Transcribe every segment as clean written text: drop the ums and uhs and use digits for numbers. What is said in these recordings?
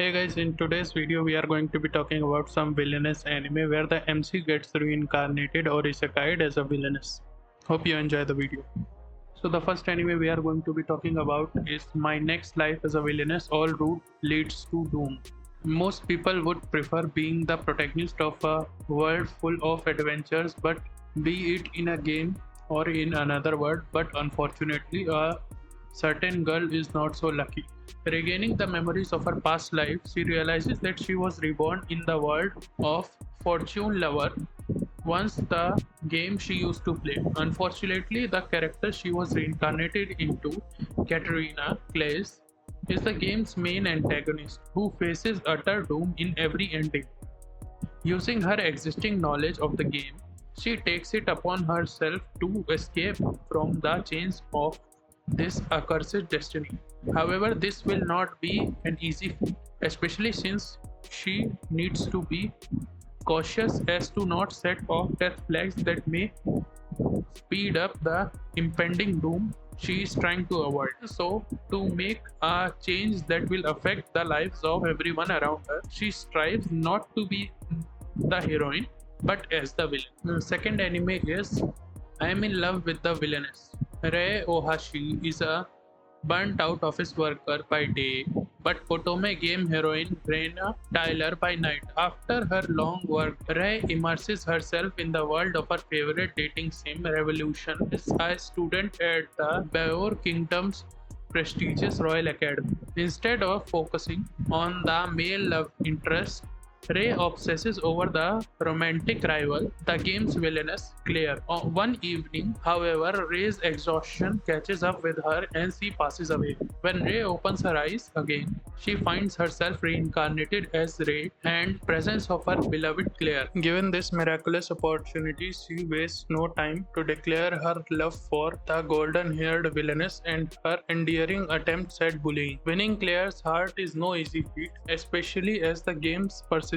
Hey guys, in today's video we are going to be talking about some villainous anime where the MC gets reincarnated or isekai'd as a villainess. Hope you enjoy the video. So the first anime we are going to be talking about is My Next Life as a Villainess. All route leads to doom. Most people would prefer being the protagonist of a world full of adventures, but be it in a game or in another world, but unfortunately a certain girl is not so lucky. Regaining the memories of her past life, she realizes that she was reborn in the world of Fortune Lover, once the game she used to play. Unfortunately, the character she was reincarnated into, Katerina Claes, is the game's main antagonist who faces utter doom in every ending. Using her existing knowledge of the game, she takes it upon herself to escape from the chains of this accursed destiny. However, this will not be an easy feat, especially since she needs to be cautious as to not set off death flags that may speed up the impending doom she is trying to avoid. So, to make a change that will affect the lives of everyone around her, she strives not to be the heroine but as the villain. The second anime is I Am in Love with the Villainess. Rei Ohashi is a burnt out office worker by day, but Otome game heroine Reina Tyler by night. After her long work, Rei immerses herself in the world of her favorite dating sim, Revolution, as a student at the Bayor Kingdom's prestigious Royal Academy. Instead of focusing on the male love interest, Ray obsesses over the romantic rival, the game's villainess, Claire. On one evening, however, Ray's exhaustion catches up with her and she passes away. When Ray opens her eyes again, she finds herself reincarnated as Ray and presence of her beloved Claire. Given this miraculous opportunity, she wastes no time to declare her love for the golden-haired villainess and her endearing attempts at bullying. Winning Claire's heart is no easy feat, especially as the game's persistent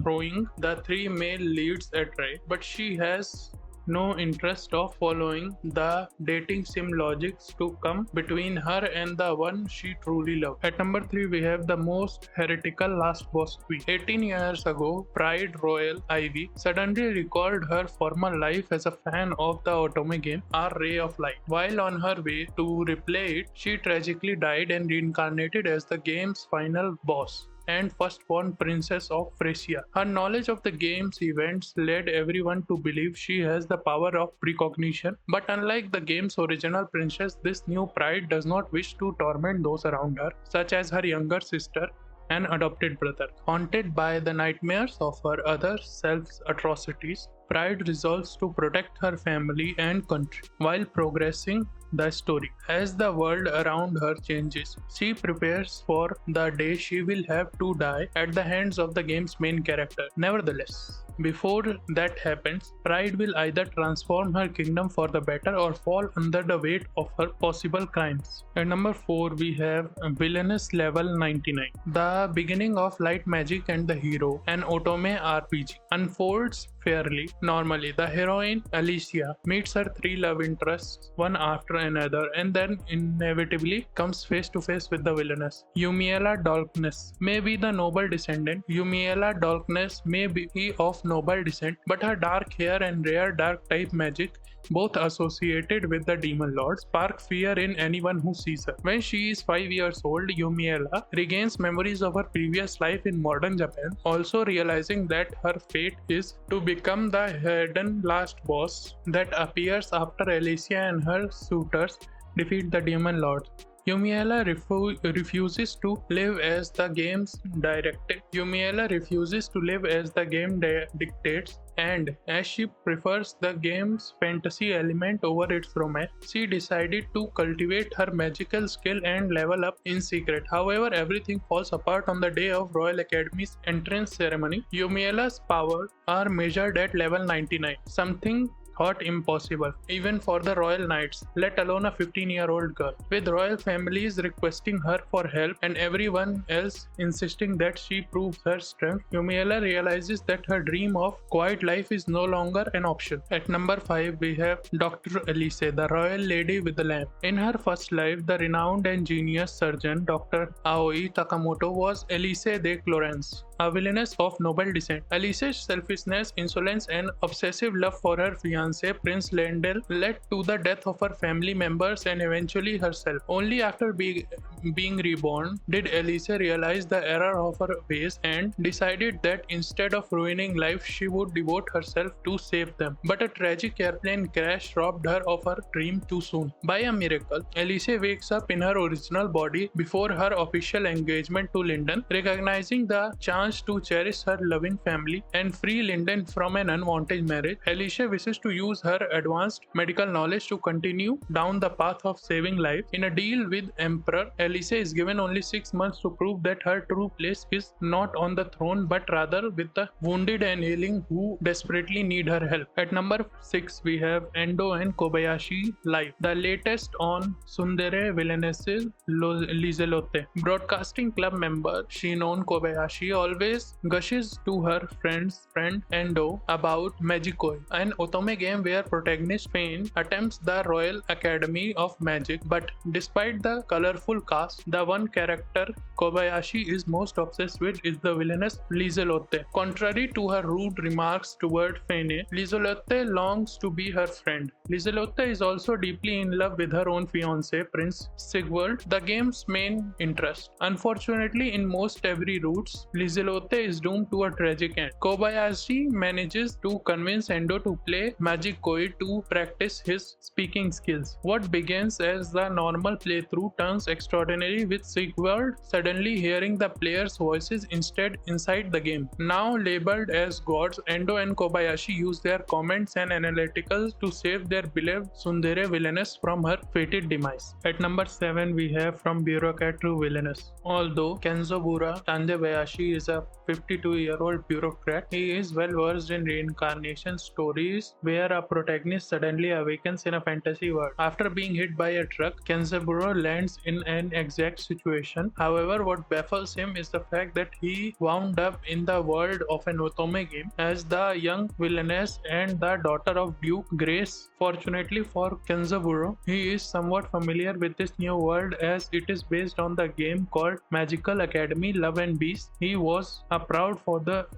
throwing the three male leads at Ray, but she has no interest of following the dating sim logics to come between her and the one she truly loves. At number 3 we have the most heretical last boss queen. 18 years ago, Pride Royal Ivy suddenly recalled her former life as a fan of the Otome game, Our Ray of Light. While on her way to replay it, she tragically died and reincarnated as the game's final boss and firstborn princess of Frisia. Her knowledge of the game's events led everyone to believe she has the power of precognition, but unlike the game's original princess, this new Pride does not wish to torment those around her, such as her younger sister and adopted brother. Haunted by the nightmares of her other self's atrocities, Pride resolves to protect her family and country while progressing the story. As the world around her changes, she prepares for the day she will have to die at the hands of the game's main character. Nevertheless, before that happens, Pride will either transform her kingdom for the better or fall under the weight of her possible crimes. At number 4 we have Villainous Level 99. The beginning of Light Magic and the Hero, an Otome RPG, unfolds fairly normally. The heroine, Alicia, meets her three love interests one after another and then inevitably comes face to face with the villainess. Yumiela Darkness may be the noble descendant. Yumiela Darkness may be of noble descent, but her dark hair and rare dark type magic, both associated with the demon lord, spark fear in anyone who sees her. When she is 5 years old, Yumiela regains memories of her previous life in modern Japan, also realizing that her fate is to become the hidden last boss that appears after Alicia and her suitors defeat the demon lord. Yumiela refuses to live as the game's directive. Yumiela refuses to live as the game dictates, and as she prefers the game's fantasy element over its romance, she decided to cultivate her magical skill and level up in secret. However, everything falls apart on the day of Royal Academy's entrance ceremony. Yumiela's powers are measured at level 99, something thought impossible, even for the royal knights, let alone a 15-year-old girl. With royal families requesting her for help and everyone else insisting that she proves her strength, Yumiella realizes that her dream of quiet life is no longer an option. At number 5, we have Dr. Elise, the royal lady with the lamp. In her first life, the renowned and genius surgeon Dr. Aoi Takamoto was Elise de Florence, a villainess of noble descent. Elise's selfishness, insolence, and obsessive love for her fiancé, Prince Lendl, led to the death of her family members and eventually herself. Only after being reborn did Elise realize the error of her ways and decided that instead of ruining life, she would devote herself to save them. But a tragic airplane crash robbed her of her dream too soon. By a miracle, Elise wakes up in her original body before her official engagement to Lyndon, recognizing the chance to cherish her loving family and free Lyndon from an unwanted marriage. Elise wishes to use her advanced medical knowledge to continue down the path of saving life. In a deal with Emperor, Elise is given only 6 months to prove that her true place is not on the throne but rather with the wounded and ailing who desperately need her help. At number 6, we have Endo and Kobayashi Live, the latest on Tsundere Villainess Lizelotte. Broadcasting club member Shinon Kobayashi always gushes to her friend Endo about Magikoi, an otome game where protagonist Pain attempts the Royal Academy of Magic, but despite the colorful cast, the one character Kobayashi is most obsessed with is the villainess Lizelotte. Contrary to her rude remarks toward Fene, Lizelotte longs to be her friend. Lizelotte is also deeply in love with her own fiancé, Prince Sigvald, the game's main interest. Unfortunately, in most every routes, Lizelotte is doomed to a tragic end. Kobayashi manages to convince Endo to play Magikoi to practice his speaking skills. What begins as the normal playthrough turns extraordinary with Sigvald suddenly hearing the players' voices instead inside the game. Now labeled as gods, Endo and Kobayashi use their comments and analyticals to save their beloved Tsundere villainess from her fated demise. At number 7, we have From Bureaucrat to Villainess. Although Kenzaburo Tandebayashi is a 52-year-old bureaucrat, he is well versed in reincarnation stories where a protagonist suddenly awakens in a fantasy world. After being hit by a truck, Kenzaburo lands in an exact situation. However, what baffles him is the fact that he wound up in the world of an otome game as the young villainess and the daughter of Duke Grace. Fortunately for Kenzaburo, he is somewhat familiar with this new world as it is based on the game called Magical Academy Love and Beast. He was a proud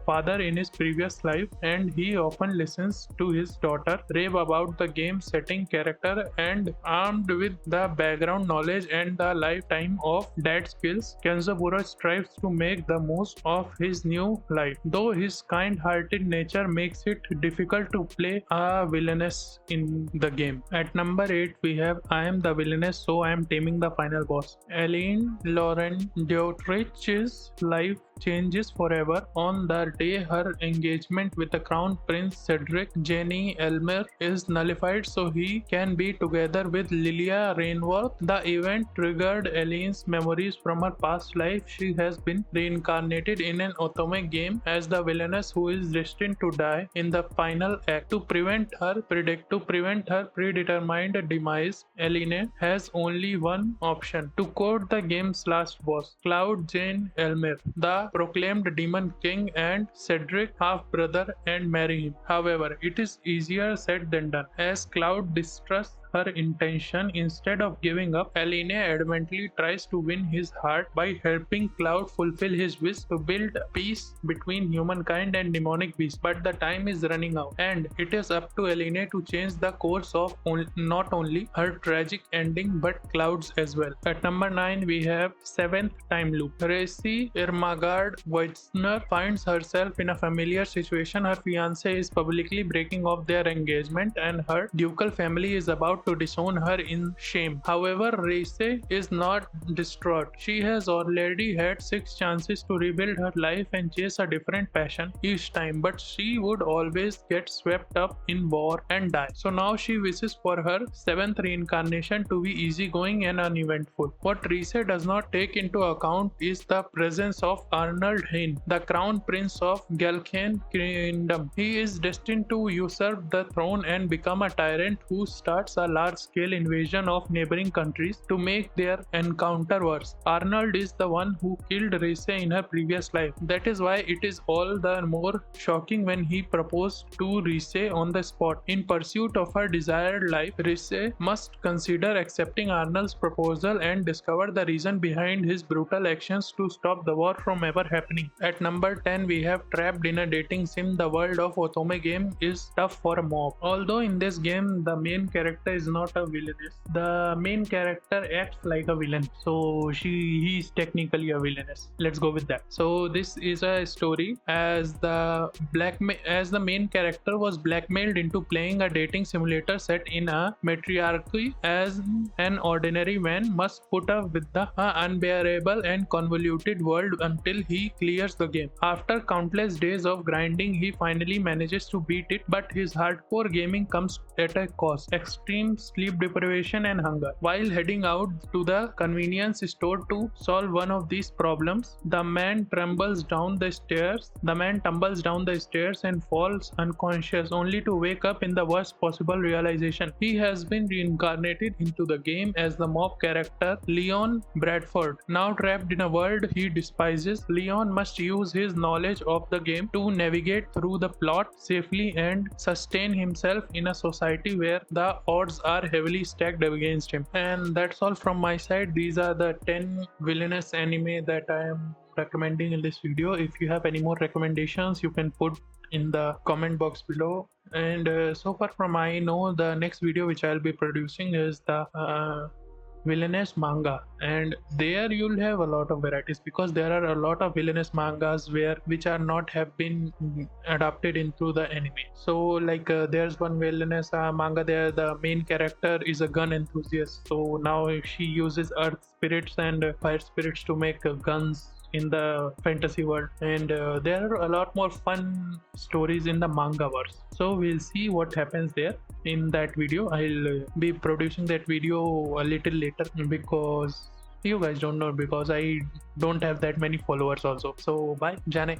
father in his previous life, and he often listens to his daughter rave about the game setting, character, and armed with the background knowledge and the lifetime of dad skills, Kenzaburo strives to make the most of his new life, though his kind-hearted nature makes it difficult to play a villainess in the game. At number 8, we have I Am the Villainess, So I Am Taming the Final Boss. Aline Lauren Deutrich's life changes forever on the day her engagement with the Crown Prince Cedric Jenny Elmer is nullified so he can be together with Lilia Rainworth. The event triggered Aline's memories from her past life. She has been reincarnated in an otome game as the villainess who is destined to die in the final act. To prevent her predetermined demise, Aline has only one option: to court the game's last boss, Cloud Jane Elmer, the proclaimed demon king, and Cedric half-brother, and marry him. However, it is easier said than done, as Cloud distrusts her intention. Instead of giving up, Aline adamantly tries to win his heart by helping Cloud fulfill his wish to build peace between humankind and demonic beasts. But the time is running out, and it is up to Aline to change the course of not only her tragic ending but Cloud's as well. At number 9, we have Seventh Time Loop. Racy Irmagard Weitzner finds herself in a familiar situation. Her fiancé is publicly breaking off their engagement, and her ducal family is about about to disown her in shame. However, Reise is not distraught. She has already had 6 chances to rebuild her life and chase a different passion each time, but she would always get swept up in war and die. So now she wishes for her 7th reincarnation to be easygoing and uneventful. What Reise does not take into account is the presence of Arnold Hain, the crown prince of Galkian Kingdom. He is destined to usurp the throne and become a tyrant who starts a large-scale invasion of neighboring countries to make their encounter worse. Arnold is the one who killed Reise in her previous life. That is why it is all the more shocking when he proposed to Reise on the spot. In pursuit of her desired life, Reise must consider accepting Arnold's proposal and discover the reason behind his brutal actions to stop the war from ever happening. At number 10, we have Trapped in a Dating Sim. The world of Otome game is tough for a mob. Although in this game the main character is not a villainess, the main character acts like a villain, so he is technically a villainess. Let's go with that. So this is a story as the main character was blackmailed into playing a dating simulator set in a matriarchy, as an ordinary man must put up with the unbearable and convoluted world until he clears the game. After countless days of grinding, he finally manages to beat it, but his hardcore gaming comes at a cost: extreme sleep deprivation and hunger. While heading out to the convenience store to solve one of these problems, the man tumbles down the stairs and falls unconscious, only to wake up in the worst possible realization. He has been reincarnated into the game as the mob character Leon Bradford. Now trapped in a world he despises, Leon must use his knowledge of the game to navigate through the plot safely and sustain himself in a society where the odds are heavily stacked against him. And that's all from my side. These are the 10 villainous anime that I am recommending in this video. If you have any more recommendations, you can put in the comment box below. And so far from I know, the next video which I'll be producing is the villainous manga, and there you'll have a lot of varieties, because there are a lot of villainous mangas which are not have been adapted into the anime. So like there's one villainous manga there, the main character is a gun enthusiast, so now she uses earth spirits and fire spirits to make guns in the fantasy world, and there are a lot more fun stories in the manga verse. So we'll see what happens there in that video. I'll be producing that video a little later, because you guys don't know, because I don't have that many followers also. So bye, Jane.